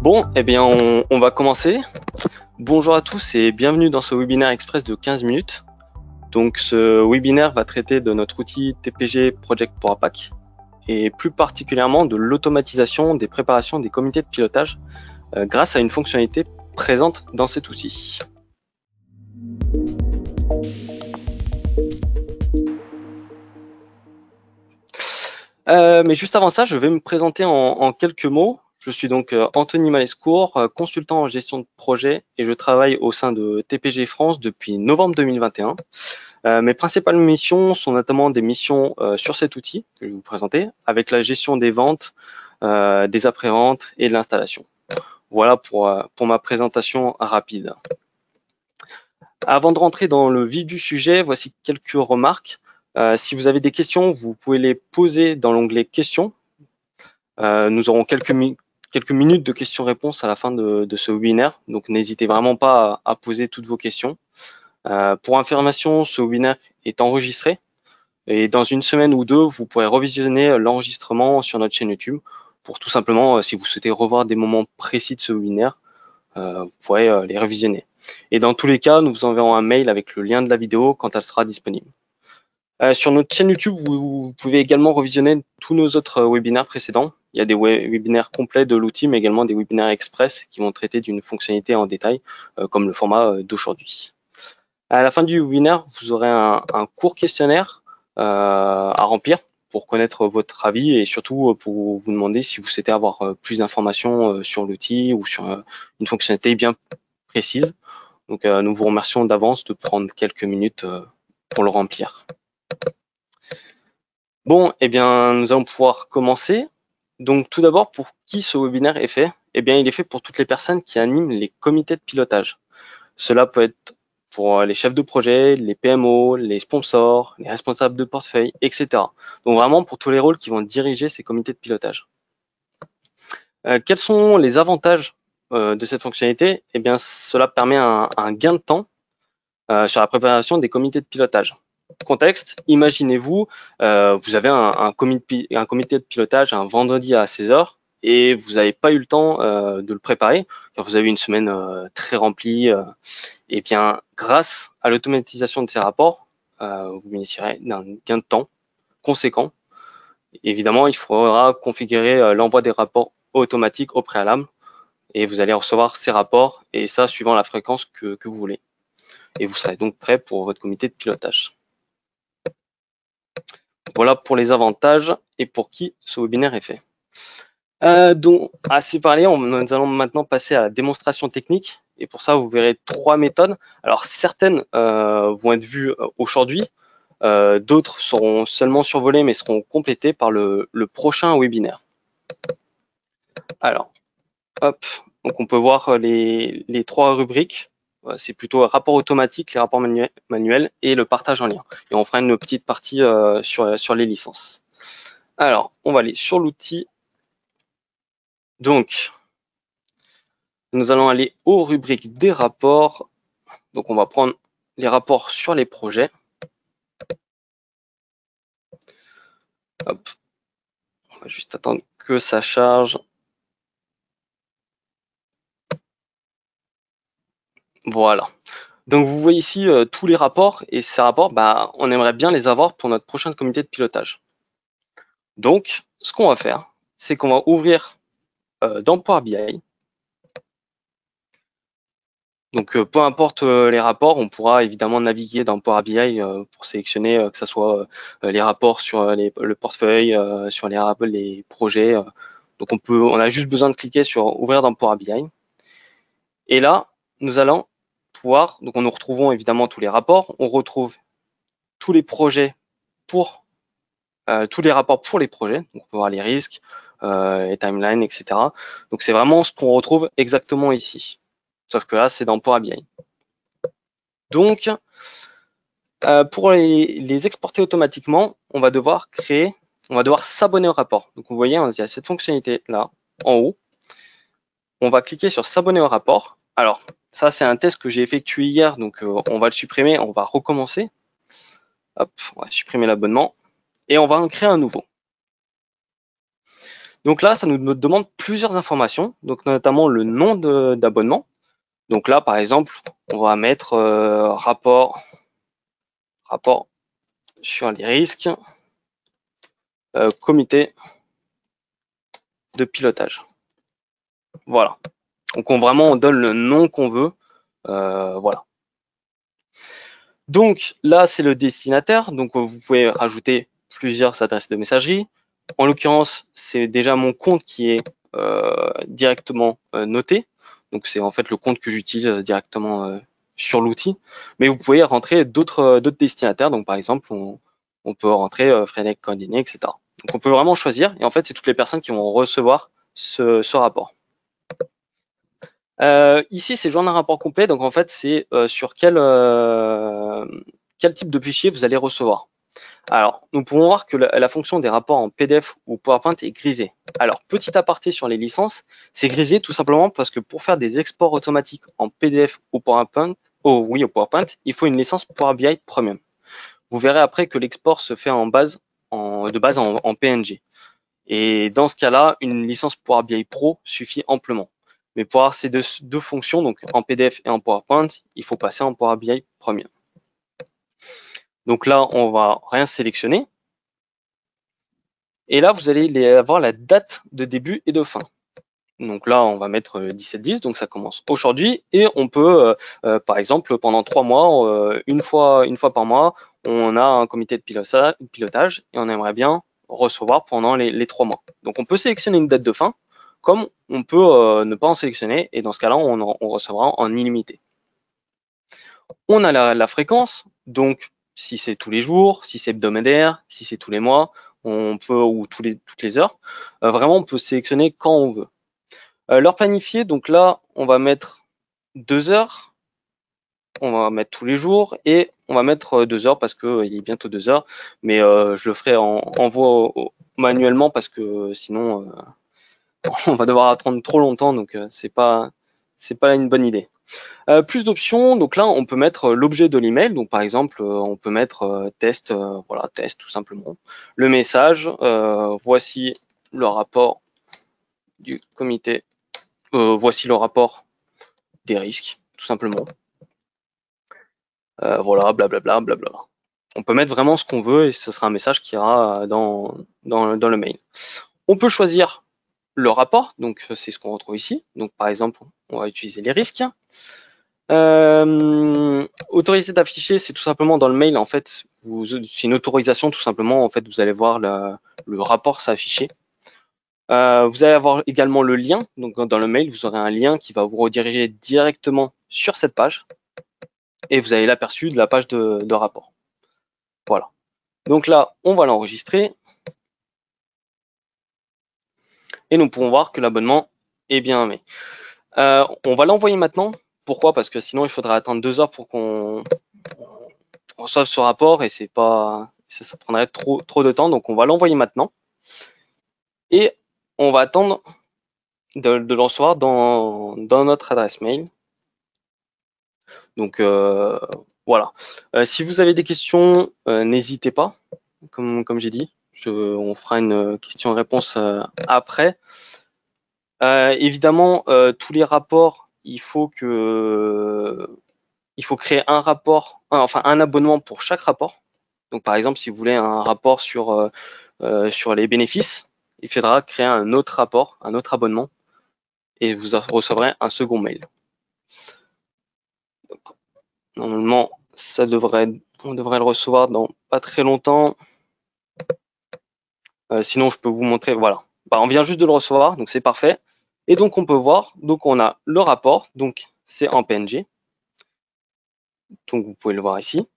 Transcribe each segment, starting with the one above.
Bon, eh bien, on va commencer. Bonjour à tous et bienvenue dans ce webinaire express de 15 minutes. Donc, ce webinaire va traiter de notre outil TPG Project pour APAC et plus particulièrement de l'automatisation des préparations des comités de pilotage grâce à une fonctionnalité présente dans cet outil. Mais juste avant ça, je vais me présenter en quelques mots. Je suis donc Anthony Malescourt, consultant en gestion de projet et je travaille au sein de TPG France depuis novembre 2021. Mes principales missions sont notamment des missions sur cet outil que je vais vous présenter, avec la gestion des ventes, des après-ventes et de l'installation. Voilà pour ma présentation rapide. Avant de rentrer dans le vif du sujet, voici quelques remarques. Si vous avez des questions, vous pouvez les poser dans l'onglet questions. Nous aurons quelques minutes de questions-réponses à la fin de ce webinaire, donc n'hésitez vraiment pas à poser toutes vos questions. Pour information, ce webinaire est enregistré et dans une semaine ou deux, vous pourrez revisionner l'enregistrement sur notre chaîne YouTube pour tout simplement, si vous souhaitez revoir des moments précis de ce webinaire, vous pourrez les revisionner. Et dans tous les cas, nous vous enverrons un mail avec le lien de la vidéo quand elle sera disponible. Sur notre chaîne YouTube, vous pouvez également revisionner tous nos autres webinaires précédents. Il y a des webinaires complets de l'outil, mais également des webinaires express qui vont traiter d'une fonctionnalité en détail, comme le format d'aujourd'hui. À la fin du webinaire, vous aurez un court questionnaire à remplir pour connaître votre avis et surtout pour vous demander si vous souhaitez avoir plus d'informations sur l'outil ou sur une fonctionnalité bien précise. Donc nous vous remercions d'avance de prendre quelques minutes pour le remplir. Bon, eh bien, nous allons pouvoir commencer. Donc tout d'abord, pour qui ce webinaire est fait? Eh bien, il est fait pour toutes les personnes qui animent les comités de pilotage. Cela peut être pour les chefs de projet, les PMO, les sponsors, les responsables de portefeuille, etc. Donc vraiment pour tous les rôles qui vont diriger ces comités de pilotage. Quels sont les avantages de cette fonctionnalité? Eh bien, cela permet un gain de temps sur la préparation des comités de pilotage. Contexte, imaginez-vous, vous avez un comité de pilotage un vendredi à 16h et vous n'avez pas eu le temps de le préparer, car vous avez une semaine très remplie. Et bien, grâce à l'automatisation de ces rapports, vous bénéficierez d'un gain de temps conséquent. Évidemment, il faudra configurer l'envoi des rapports automatiques au préalable et vous allez recevoir ces rapports et ça suivant la fréquence que vous voulez. Et vous serez donc prêt pour votre comité de pilotage. Voilà pour les avantages et pour qui ce webinaire est fait. Donc, assez parlé, nous allons maintenant passer à la démonstration technique. Et pour ça, vous verrez trois méthodes. Alors, certaines vont être vues aujourd'hui. D'autres seront seulement survolées, mais seront complétées par le prochain webinaire. Alors, hop, donc on peut voir les trois rubriques. C'est plutôt rapport automatique, les rapports manuels et le partage en lien. Et on fera une petite partie sur les licences. Alors, on va aller sur l'outil. Donc, nous allons aller aux rubriques des rapports. Donc, on va prendre les rapports sur les projets. Hop. On va juste attendre que ça charge. Voilà. Donc, vous voyez ici tous les rapports. Et ces rapports, on aimerait bien les avoir pour notre prochain comité de pilotage. Donc, ce qu'on va faire, c'est qu'on va ouvrir dans Power BI. Donc, peu importe les rapports, on pourra évidemment naviguer dans Power BI pour sélectionner que ce soit les rapports sur le portefeuille, sur les projets. Donc, on a juste besoin de cliquer sur Ouvrir dans Power BI. Et là, nous allons pouvoir, donc nous retrouvons évidemment tous les rapports. On retrouve tous les projets pour tous les rapports pour les projets. Donc, on peut voir les risques, les timelines, etc. Donc, c'est vraiment ce qu'on retrouve exactement ici. Sauf que là, c'est dans Power BI. Donc, pour les exporter automatiquement, on va devoir s'abonner au rapport. Donc, vous voyez, il y a cette fonctionnalité là, en haut. On va cliquer sur s'abonner au rapport. Alors, ça, c'est un test que j'ai effectué hier, donc on va le supprimer, on va recommencer. Hop, on va supprimer l'abonnement et on va en créer un nouveau. Donc là, ça nous demande plusieurs informations, donc notamment le nom d'abonnement. Donc là, par exemple, on va mettre rapport sur les risques, comité de pilotage. Voilà. Donc on donne le nom qu'on veut. Voilà. Donc là, c'est le destinataire. Donc vous pouvez rajouter plusieurs adresses de messagerie. En l'occurrence, c'est déjà mon compte qui est directement noté. Donc c'est en fait le compte que j'utilise directement sur l'outil. Mais vous pouvez rentrer d'autres destinataires. Donc par exemple, on peut rentrer Frédéric Candinet, etc. Donc on peut vraiment choisir. Et en fait, c'est toutes les personnes qui vont recevoir ce rapport. Ici, c'est joindre un rapport complet. Donc en fait, c'est sur quel type de fichier vous allez recevoir. Alors, nous pouvons voir que la fonction des rapports en PDF ou PowerPoint est grisée. Alors, petit aparté sur les licences, c'est grisé tout simplement parce que pour faire des exports automatiques en PDF ou PowerPoint, au PowerPoint, il faut une licence Power BI Premium. Vous verrez après que l'export se fait de base en PNG. Et dans ce cas-là, une licence Power BI Pro suffit amplement. Mais pour avoir ces deux fonctions, donc en PDF et en PowerPoint, il faut passer en Power BI Premium. Donc là, on va rien sélectionner. Et là, vous allez avoir la date de début et de fin. Donc là, on va mettre 17-10, donc ça commence aujourd'hui. Et on peut, par exemple, pendant 3 mois, une fois par mois, on a un comité de pilotage et on aimerait bien recevoir pendant les 3 mois. Donc on peut sélectionner une date de fin, comme on peut ne pas en sélectionner, et dans ce cas-là, on recevra en illimité. On a la fréquence, donc si c'est tous les jours, si c'est hebdomadaire, si c'est tous les mois, on peut, ou toutes les heures. Vraiment, on peut sélectionner quand on veut. L'heure planifiée, donc là, on va mettre 2 heures, on va mettre tous les jours, et on va mettre 2 heures parce que il est bientôt 2 heures, mais je le ferai en voix manuellement parce que sinon on va devoir attendre trop longtemps, donc c'est pas une bonne idée. Plus d'options, donc là on peut mettre l'objet de l'email, donc par exemple on peut mettre test, voilà, test tout simplement. Le message, voici le rapport du comité, voici le rapport des risques, tout simplement. Voilà, blablabla, blablabla. On peut mettre vraiment ce qu'on veut et ce sera un message qui ira dans le mail. On peut choisir le rapport, donc c'est ce qu'on retrouve ici. Donc par exemple, on va utiliser les risques. Autoriser d'afficher, c'est tout simplement dans le mail, en fait, c'est une autorisation tout simplement, en fait, vous allez voir le rapport s'afficher. Vous allez avoir également le lien, donc dans le mail, vous aurez un lien qui va vous rediriger directement sur cette page et vous avez l'aperçu de la page de rapport. Voilà. Donc là, on va l'enregistrer et nous pourrons voir que l'abonnement est bien mis. On va l'envoyer maintenant. Pourquoi? Parce que sinon, il faudra attendre 2 heures pour qu'on reçoive ce rapport et ça prendrait trop de temps. Donc, on va l'envoyer maintenant et on va attendre de le recevoir dans notre adresse mail. Donc, voilà. Si vous avez des questions, n'hésitez pas. Comme j'ai dit, on fera une question-réponse après. Évidemment, tous les rapports, il faut créer un rapport, enfin un abonnement pour chaque rapport. Donc par exemple, si vous voulez un rapport sur les bénéfices, il faudra créer un autre rapport, un autre abonnement, et vous recevrez un second mail. Donc, normalement, on devrait le recevoir dans pas très longtemps. Sinon, je peux vous montrer. Voilà. On vient juste de le recevoir, donc c'est parfait. Et donc on peut voir, donc on a le rapport, donc c'est en PNG. Donc vous pouvez le voir ici.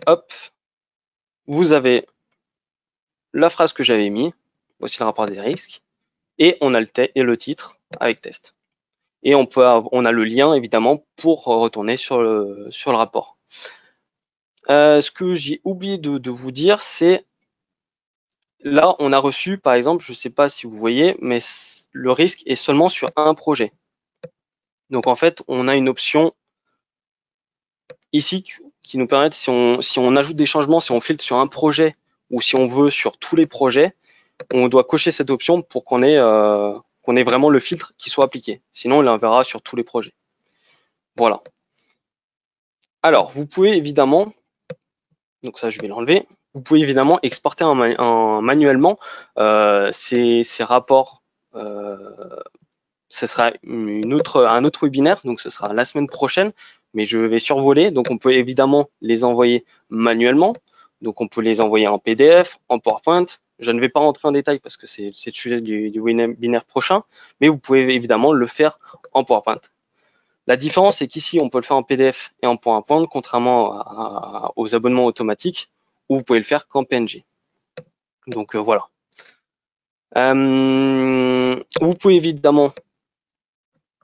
Hop, vous avez la phrase que j'avais mis, voici le rapport des risques, et on a le titre avec test. Et on a le lien évidemment pour retourner sur le rapport. Ce que j'ai oublié de vous dire, c'est là on a reçu par exemple, je ne sais pas si vous voyez, mais le risque est seulement sur un projet. Donc en fait, on a une option ici qui nous permet, si on ajoute des changements, si on filtre sur un projet ou si on veut sur tous les projets, on doit cocher cette option pour qu'on ait vraiment le filtre qui soit appliqué. Sinon, on l'enverra sur tous les projets. Voilà. Alors, vous pouvez évidemment, donc ça je vais l'enlever, vous pouvez évidemment exporter manuellement ces rapports. Ce sera un autre webinaire, donc ce sera la semaine prochaine, mais je vais survoler. Donc on peut évidemment les envoyer manuellement. Donc on peut les envoyer en PDF, en PowerPoint. Je ne vais pas rentrer en détail parce que c'est le sujet du webinaire prochain, mais vous pouvez évidemment le faire en PowerPoint. La différence, c'est qu'ici, on peut le faire en PDF et en PowerPoint, contrairement aux abonnements automatiques, où vous pouvez le faire qu'en PNG. Donc voilà. Vous pouvez évidemment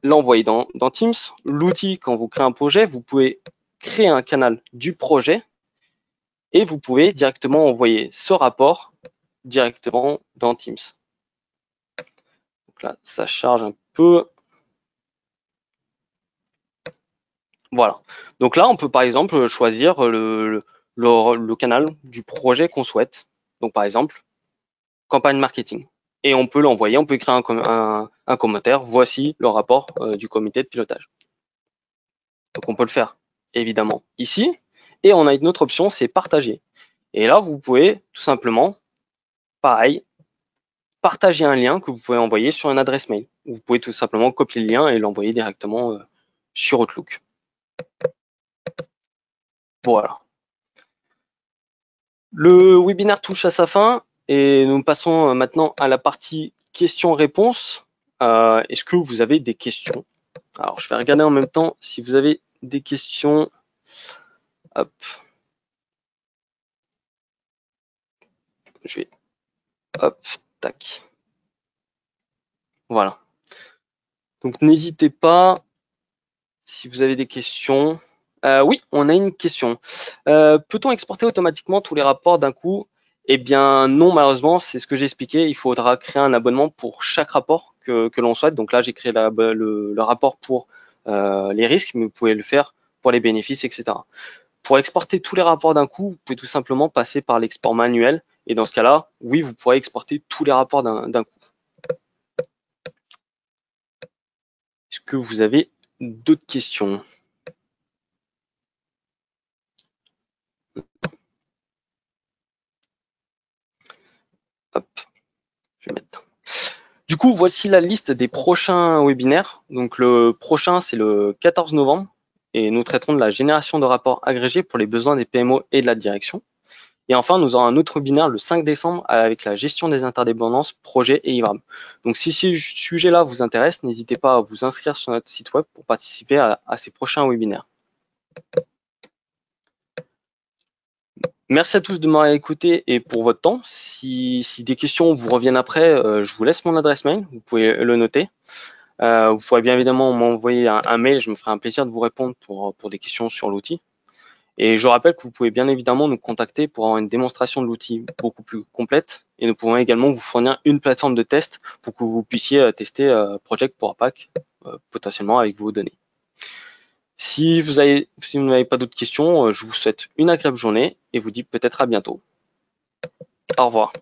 l'envoyer dans Teams. L'outil, quand vous créez un projet, vous pouvez créer un canal du projet et vous pouvez directement envoyer ce rapport directement dans Teams. Donc là, ça charge un peu. Voilà. Donc là, on peut par exemple choisir le canal du projet qu'on souhaite. Donc par exemple, campagne marketing. Et on peut l'envoyer, on peut écrire un commentaire. Voici le rapport du comité de pilotage. Donc on peut le faire évidemment ici. Et on a une autre option, c'est partager. Et là, vous pouvez tout simplement, pareil, partager un lien que vous pouvez envoyer sur une adresse mail. Vous pouvez tout simplement copier le lien et l'envoyer directement sur Outlook. Voilà. Le webinaire touche à sa fin et nous passons maintenant à la partie questions-réponses. Est-ce que vous avez des questions? Alors, je vais regarder en même temps si vous avez des questions. Hop. Je vais. Hop. Tac. Voilà. Donc, n'hésitez pas si vous avez des questions. Oui, on a une question. Peut-on exporter automatiquement tous les rapports d'un coup? Eh bien, non, malheureusement, c'est ce que j'ai expliqué. Il faudra créer un abonnement pour chaque rapport que l'on souhaite. Donc là, j'ai créé le rapport pour les risques, mais vous pouvez le faire pour les bénéfices, etc. Pour exporter tous les rapports d'un coup, vous pouvez tout simplement passer par l'export manuel. Et dans ce cas-là, oui, vous pourrez exporter tous les rapports d'un coup. Est-ce que vous avez d'autres questions? Hop, je vais mettre. Du coup, voici la liste des prochains webinaires. Donc le prochain, c'est le 14 novembre et nous traiterons de la génération de rapports agrégés pour les besoins des PMO et de la direction. Et enfin, nous aurons un autre webinaire le 5 décembre avec la gestion des interdépendances, projets et livrables. Donc si ce sujet-là vous intéresse, n'hésitez pas à vous inscrire sur notre site web pour participer à ces prochains webinaires. Merci à tous de m'avoir écouté et pour votre temps. Si des questions vous reviennent après, je vous laisse mon adresse mail, vous pouvez le noter. Vous pourrez bien évidemment m'envoyer un mail, je me ferai un plaisir de vous répondre pour des questions sur l'outil. Et je rappelle que vous pouvez bien évidemment nous contacter pour avoir une démonstration de l'outil beaucoup plus complète. Et nous pouvons également vous fournir une plateforme de test pour que vous puissiez tester Project Power Pack potentiellement avec vos données. Si vous n'avez pas d'autres questions, je vous souhaite une agréable journée et vous dis peut-être à bientôt. Au revoir.